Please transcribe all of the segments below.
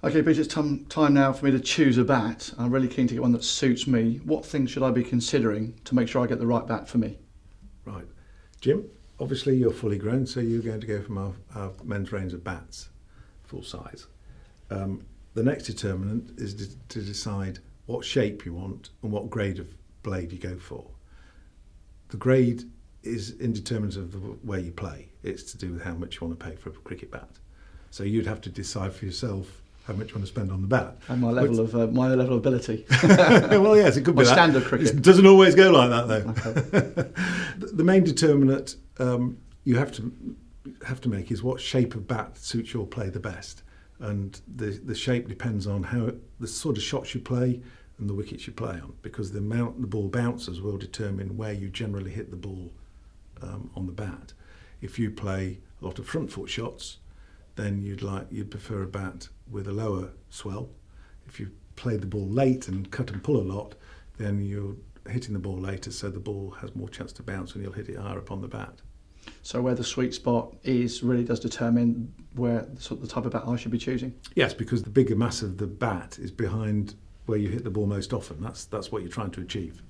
Okay, Peter, it's time now for me to choose a bat. I'm really keen to get one that suits me. What things should I be considering to make sure I get the right bat for me? Right. Jim, obviously you're fully grown, so you're going to go from our men's range of bats, full size. The next determinant is to decide what shape you want and what grade of blade you go for. The grade is indeterminate of the way you play. It's to do with how much you want to pay for a cricket bat. So you'd have to decide for yourself how much you want to spend on the bat. And my level of ability. Well, yes, it could be that. Standard cricket. It doesn't always go like that, though. Okay. The main determinant you have to make is what shape of bat suits your play the best, and the shape depends on how the sort of shots you play and the wickets you play on, because the amount the ball bounces will determine where you generally hit the ball on the bat. If you play a lot of front foot shots, then you'd prefer a bat with a lower swell. If you play the ball late and cut and pull a lot, then you're hitting the ball later, so the ball has more chance to bounce and you'll hit it higher up on the bat. So where the sweet spot is really does determine where the type of bat I should be choosing? Yes, because the bigger mass of the bat is behind where you hit the ball most often. That's what you're trying to achieve.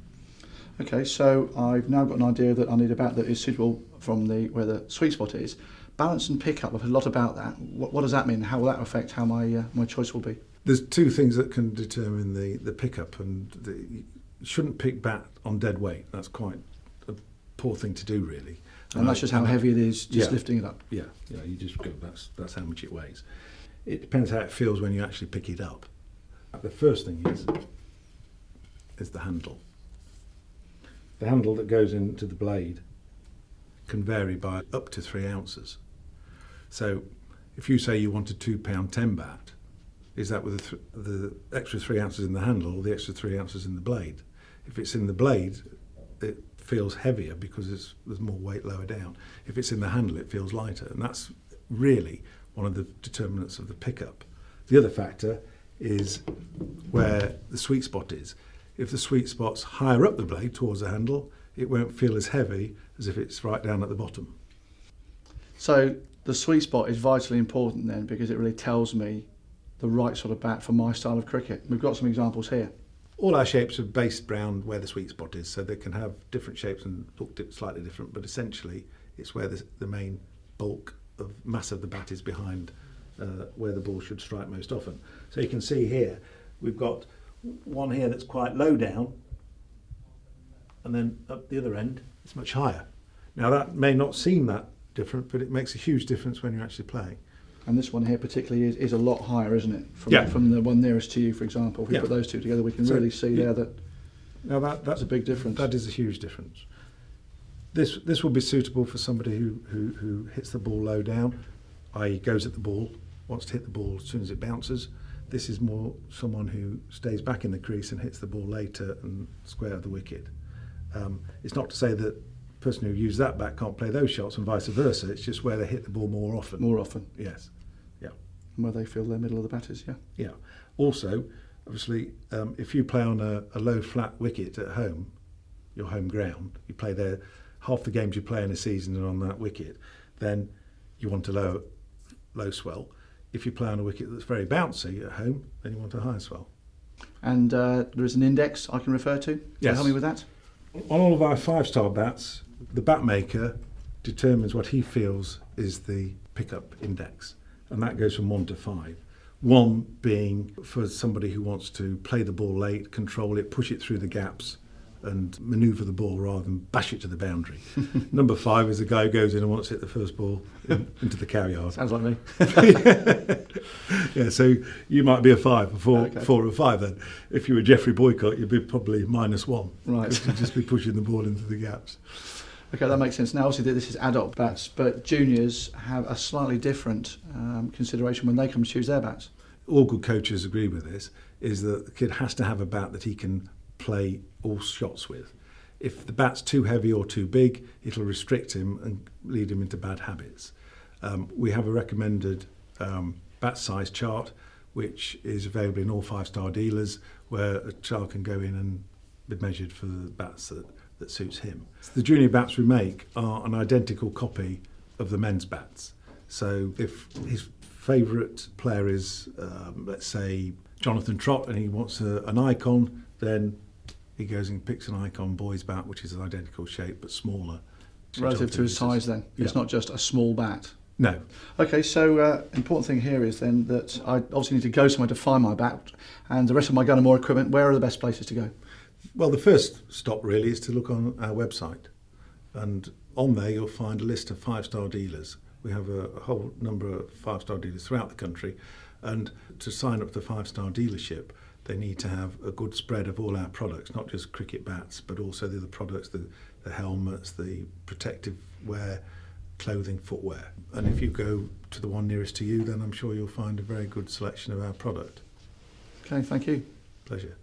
Okay, so I've now got an idea that I need a bat that is suitable from where the sweet spot is. Balance and pickup, I've heard a lot about that. What does that mean? How will that affect how my choice will be? There's two things that can determine the pickup, and you shouldn't pick bat on dead weight. That's quite a poor thing to do, really. And that's just how heavy it is, lifting it up. Yeah, you just go, that's how much it weighs. It depends how it feels when you actually pick it up. The first thing is the handle. The handle that goes into the blade can vary by up to 3 ounces. So if you say you want a £2.10 bat, is that with the extra 3 ounces in the handle or the extra 3 ounces in the blade? If it's in the blade, it feels heavier because there's more weight lower down. If it's in the handle, it feels lighter, and that's really one of the determinants of the pickup. The other factor is where the sweet spot is. If the sweet spot's higher up the blade towards the handle, it won't feel as heavy as if it's right down at the bottom. So the sweet spot is vitally important then, because it really tells me the right sort of bat for my style of cricket. We've got some examples here. All our shapes are based around where the sweet spot is, so they can have different shapes and look slightly different, but essentially it's where the main bulk of mass of the bat is behind where the ball should strike most often. So you can see here, we've got one here that's quite low down, and then up the other end it's much higher. Now that may not seem that different, but it makes a huge difference when you're actually playing. And this one here particularly is a lot higher, isn't it? From the one nearest to you, for example. If we put those two together, we can really see there that that's a big difference. That is a huge difference. This will be suitable for somebody who hits the ball low down, i.e. goes at the ball, wants to hit the ball as soon as it bounces. This is more someone who stays back in the crease and hits the ball later and square of the wicket. It's not to say that the person who used that bat can't play those shots and vice versa. It's just where they hit the ball more often. More often. Yes. Yeah. And where they feel their middle of the batters, yeah. Yeah. Also, obviously, if you play on a low flat wicket at home, your home ground, you play there, half the games you play in a season are on that wicket, then you want a low swell. If you play on a wicket that's very bouncy at home, then you want a higher swell. And there is an index I can refer to? Yes. Help me with that? On all of our 5-star bats, the bat maker determines what he feels is the pickup index, and that goes from 1 to 5. 1 being for somebody who wants to play the ball late, control it, push it through the gaps and manoeuvre the ball rather than bash it to the boundary. Number 5 is the guy who goes in and wants to hit the first ball into the cow yard. Sounds like me. Yeah, so you might be a 5, Okay. 4 or 5 then. If you were Geoffrey Boycott, you'd be probably -1. Right. Because you'd just be pushing the ball into the gaps. Okay, that makes sense. Now, obviously, this is adult bats, but juniors have a slightly different consideration when they come to choose their bats. All good coaches agree with this, is that the kid has to have a bat that he can play all shots with. If the bat's too heavy or too big, it'll restrict him and lead him into bad habits. We have a recommended bat size chart, which is available in all 5-star dealers, where a child can go in and be measured for the bats that suits him. The junior bats we make are an identical copy of the men's bats. So if his favourite player is, let's say, Jonathan Trott, and he wants an icon, then he goes and picks an icon boy's bat, which is an identical shape but smaller. Relative to his size then? Yeah. It's not just a small bat? No. Okay, so important thing here is then that I obviously need to go somewhere to find my bat, and the rest of my Gunn and More equipment, where are the best places to go? Well, the first stop really is to look on our website, and on there you'll find a list of 5-star dealers. We have a whole number of 5-star dealers throughout the country, and to sign up to the 5-star dealership they need to have a good spread of all our products, not just cricket bats but also the other products, the helmets, the protective wear, clothing, footwear. And if you go to the one nearest to you, then I'm sure you'll find a very good selection of our product. Okay, thank you. Pleasure.